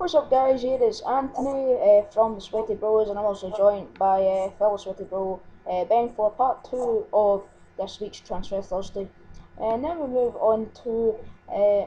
What's up, guys? Here is Anthony from the Sweaty Bros, and I'm also joined by fellow Sweaty Bro Ben for part two of this week's Transfer Thursday. And then we move on to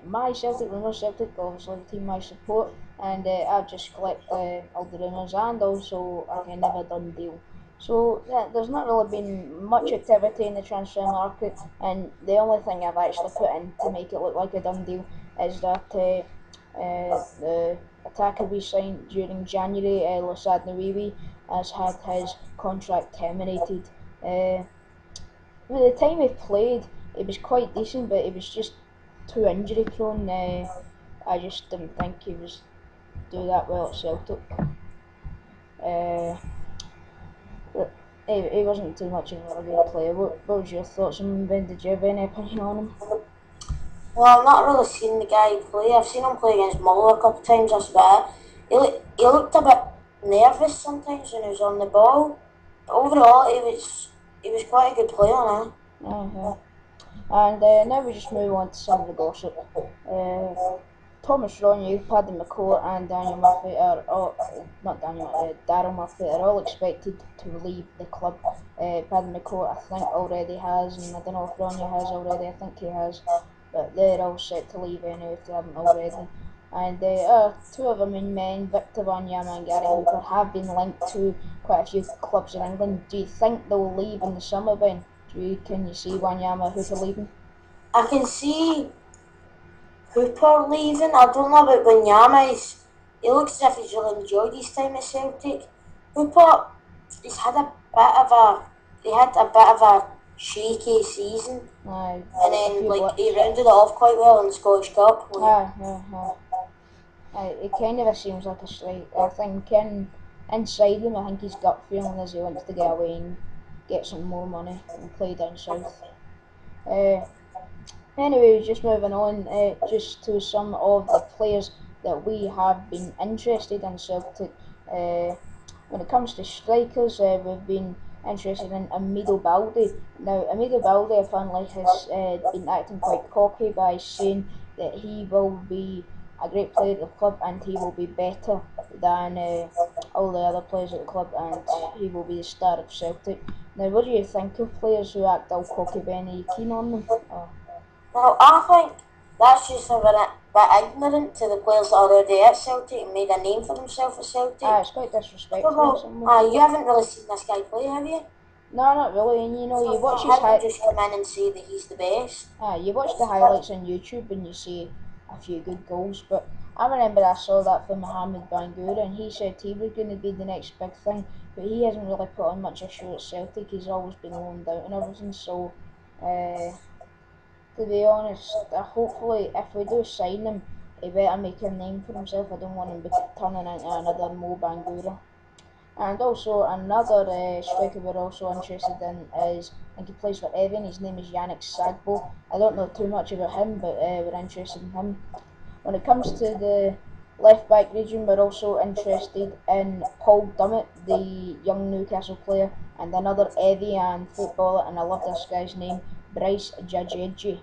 my Celtic rumours, Celtic, obviously the team I support, and I've just collected all the rumours and also a never done deal. So yeah, there's not really been much activity in the transfer market, and the only thing I've actually put in to make it look like a done deal is that the attacker we signed during January, Lasad Nawiwi, has had his contract terminated. By the time he played, it was quite decent, but he was just too injury prone. I just didn't think he was do that well at Celtic. Uh, he wasn't too much of a good player. What was your thoughts on him, Ben? Did you have any opinion on him? Well, I've not really seen the guy play. I've seen him play against Muller a couple of times, that's about it. He looked a bit nervous sometimes when he was on the ball. But overall, he was quite a good player now. Uh-huh. And now we just move on to some of the gossip. Thomas Ronju, Paddy McCourt, and Daniel Murphy are all, not Daniel, Daryl Murphy are all expected to leave the club. Paddy McCourt, I think, already has, and I don't know if Ronju has already. I think he has, but they're all set to leave anyway if they haven't already. And two of the main men, Victor Wanyama and Gary Hooper, have been linked to quite a few clubs in England. Do you think they'll leave in the summer, Ben? Can you see Wanyama Hooper leaving? I can see Hooper leaving. I don't know about Wanyama. He looks as if he's really enjoyed his time at Celtic. Hooper, he's had a bit of a he had a bit of a shaky season, Aye, and then he rounded it off quite well in the Scottish Cup. It kind of seems like a strike. I think inside him, I think his gut feeling is he wants to get away and get some more money and play down south. Anyway, just moving on, just to some of the players that we have been interested in Celtic. When it comes to strikers, we've been interested in Amido Balde. Now, Amido Balde apparently has been acting quite cocky by saying that he will be a great player at the club and he will be better than all the other players at the club and he will be the star of Celtic. Now, what do you think of players who act all cocky, Ben? Are you keen on them? Now, I think that's just a bit ignorant to the players that are already at Celtic and made a name for themselves at Celtic. It's quite disrespectful. You haven't really seen this guy play, have you? No, not really. And you watch his just come in and say that he's the best. You watch the highlights on YouTube and you see a few good goals. But I remember I saw that from Mohamed Bangura and he said he was going to be the next big thing. But he hasn't really put on much of a show at Celtic. He's always been loaned out and everything. So, to be honest, hopefully if we do sign him, he better make a name for himself. I don't want him turning into another Mo Bangura. And also another striker we're also interested in is, I think he plays for Evan, his name is Yannick Sagbo. I don't know too much about him, but we're interested in him. When it comes to the left back region, we're also interested in Paul Dummett, the young Newcastle player, and another Evian footballer, and I love this guy's name, Bryce Jajeji.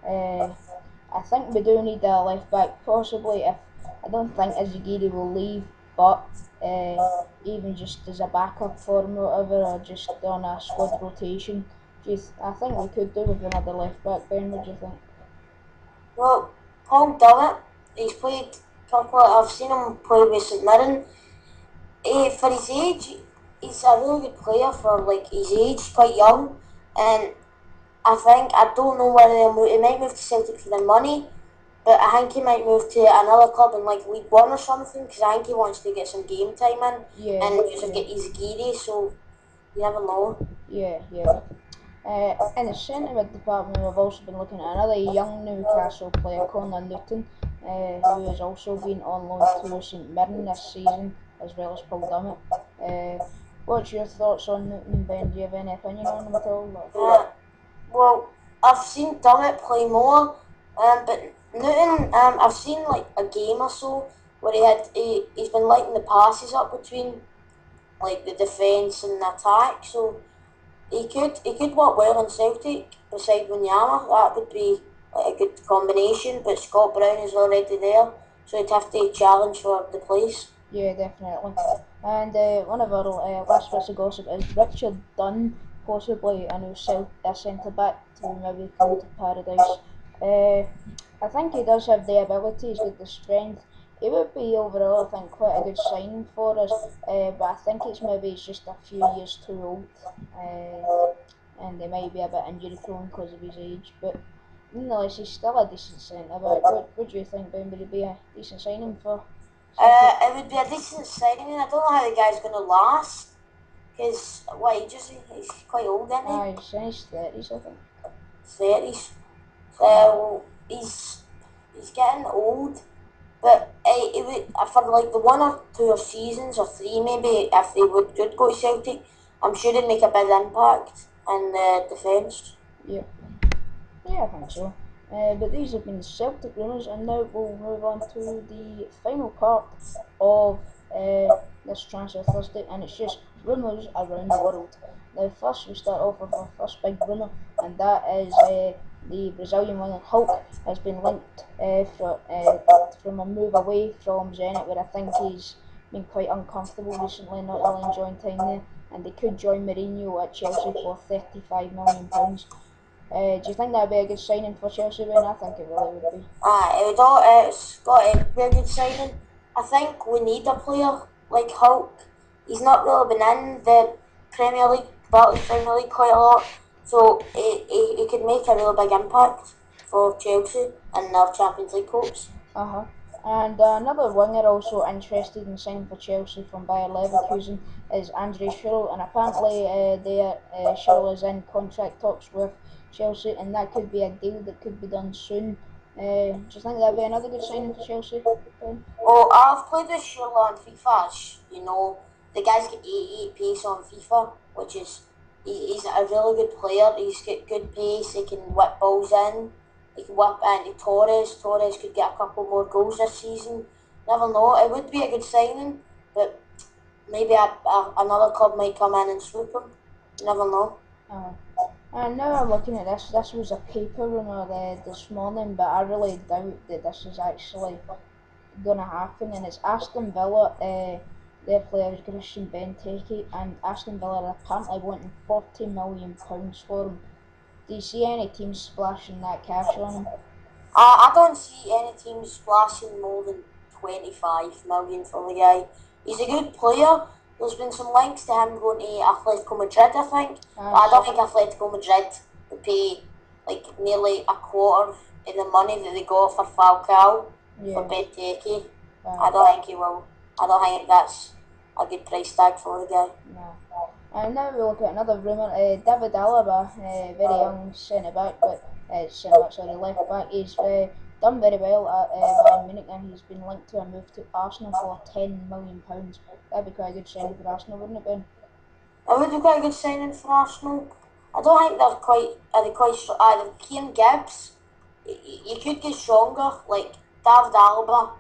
I think we do need a left back, possibly. If I don't think Izagiri will leave, but even just as a backup for him or whatever, or just on a squad rotation, I think we could do with another left back. Ben, what do you think? Well, Paul Dummett, he's played a couple. I've seen him play with St Mirren. For his age, he's a really good player for his age, quite young, and I don't know whether he might move to Celtic for the money, but I think he might move to another club in League One or something, because I think he wants to get some game time in and just get his geary, so you never know. Yeah. In the centre mid department, we've also been looking at another young Newcastle player, Conor Newton, who has also been on loan to St Mirren this season, as well as Paul Dummett. What's your thoughts on Newton, Ben? Do you have any opinion on him at all? Well, I've seen Dummett play more, but Newton, I've seen a game or so where he's been lighting the passes up between the defence and the attack, so he could work well in Celtic beside Wanyama. That would be a good combination, but Scott Brown is already there, so he'd have to challenge for the place. Yeah, definitely. And one of our last bits of gossip is Richard Dunn, possibly a new centre back to maybe come to Paradise. Uh, I think he does have the ability, he's got the strength. He would be overall, I think, quite a good signing for us, but I think he's just a few years too old, and he might be a bit injury prone because of his age. But nonetheless, he's still a decent centre back. What do you think, Ben? Would he be a decent signing for Celtic? It would be a decent signing. I don't know how the guy's going to last because what age is he? He's quite old, isn't he? He's in his 30s, I think. 30s. So he's getting old. But it would for like the 1 or 2 seasons or 3 maybe if they would go to Celtic, I'm sure they'd make a big impact in the defence. Yeah, yeah, I think so. But these have been the Celtic rumours, and now we'll move on to the final part of this transfer Thursday, and it's just rumours around the world. Now, first we start off with our first big rumour, and that is the Brazilian winger Hulk has been linked from a move away from Zenit, where I think he's been quite uncomfortable recently, not really enjoying time there, and they could join Mourinho at Chelsea for £35 million. Do you think that'd be a good signing for Chelsea, Ben? I think it really would be. It's got a very good signing. I think we need a player like Hulk. He's not really been in the Premier League, Premier League quite a lot, so he could make a really big impact for Chelsea and their Champions League hopes. Uh-huh. And another winger also interested in signing for Chelsea from Bayer Leverkusen is Andre Schürrle, and apparently Schürrle is in contract talks with Chelsea, and that could be a deal that could be done soon. Do you think that'd be another good signing for Chelsea, Ben? Oh, I've played with Schürrle on FIFA. You know, the guy's got 88 pace on FIFA, which is he's a really good player. He's got good pace. He can whip balls in. He can whip into Torres. Torres could get a couple more goals this season. Never know. It would be a good signing, but maybe another club might come in and swoop him. You never know. And now I'm looking at this. This was a paper rumour this morning, but I really doubt that this is actually going to happen. And it's Aston Villa. Their player is Christian Benteke, and Aston Villa are apparently wanting £40 million for him. Do you see any teams splashing that cash on him? I don't see any team splashing more than 25 million for the guy. He's a good player. There's been some links to him going to Atletico Madrid, I think. But I don't think Atletico Madrid would pay like nearly a quarter of the money that they got for Falcao for Benteke. I don't think he will. I don't think that's a good price tag for the guy. No. And now we look at another rumour. David Alaba, very young centre back, but left back. He's done very well at Bayern Munich, and he's been linked to a move to Arsenal for £10 million. That'd be quite a good signing for Arsenal, wouldn't it, Ben? It would be quite a good signing for Arsenal. I don't think they're quite strong. Either Kieran Gibbs, you could get stronger. Like David Alaba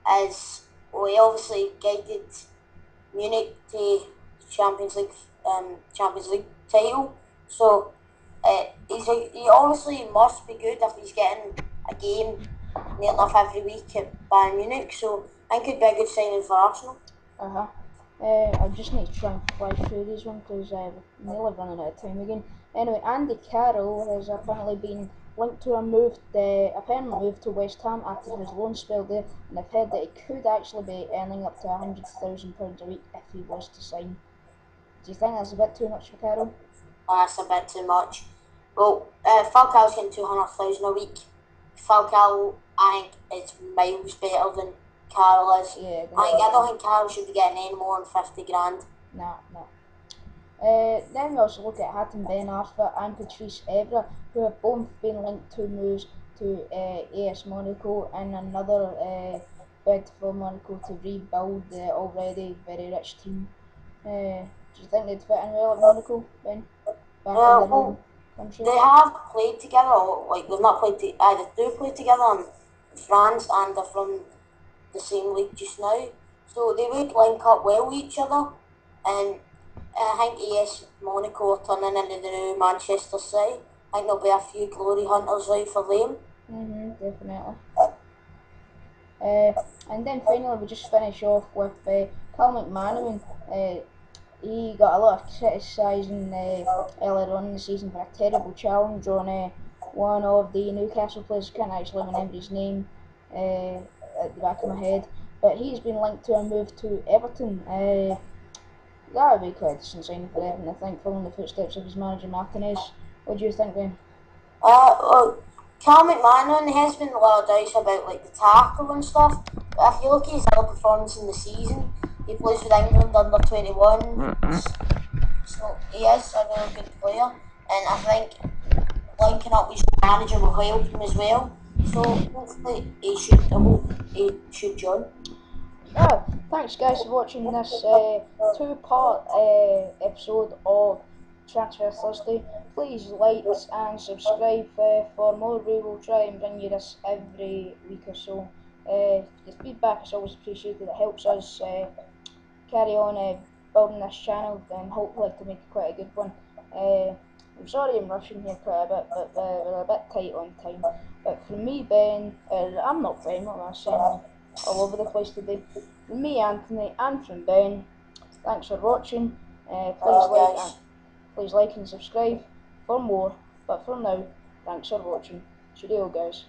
he obviously guided Munich to Champions League title. So he obviously must be good if he's getting a game near enough every week at Bayern Munich. So I think it'd be a good signing for Arsenal. I just need to try and fly through these ones because we're nearly running out of time again. Anyway, Andy Carroll has apparently been linked to a apparent move to West Ham after his loan spell there, and I've heard that he could actually be earning up to £100,000 a week if he was to sign. Do you think that's a bit too much for Carroll? That's a bit too much. Well, Falcao's getting 200,000 a week. Falcao, I think, is miles better than Carroll is. Yeah, I don't think Carroll should be getting any more than 50 grand. No. Then we also look at Hatem Ben Arfa and Patrice Evra, who have both been linked to moves to AS Monaco and another bid for Monaco to rebuild the already very rich team. Do you think they'd fit in well at Monaco, Ben? Back in their home country? They have played together, they've not played they do play together in France and they're from the same league just now. So they would link up well with each other, and I think AS Monaco are turning into the new Manchester City. I think there'll be a few glory hunters out for them. Definitely. And then finally we just finish off with Cal McManaman. He got a lot of criticising earlier on in the season for a terrible challenge on one of the Newcastle players. I can't actually remember his name at the back of my head, but he's been linked to a move to Everton. That would be quite a decent signing for Everton, I think, following the footsteps of his manager Martinez. What do you think, Ben? Well, Cal McMahon has been a lot of doubts about like the tackle and stuff. But if you look at his other performance in the season, he plays with England under 21, so he is a really good player. And I think linking up with his manager will help him as well. So hopefully I hope he should join. Thanks guys for watching this two-part episode of Transfer Thursday. Please like and subscribe for more. We will try and bring you this every week or so. The feedback is always appreciated. It helps us carry on building this channel and hopefully to make it quite a good one. I'm sorry I'm rushing here quite a bit, but we're a bit tight on time. But for me, Ben, I'm not Ben, what am I saying? All over the place today. From me, Anthony, and from Ben, thanks for watching. Please like and subscribe for more. But for now, thanks for watching. Cheerio, guys.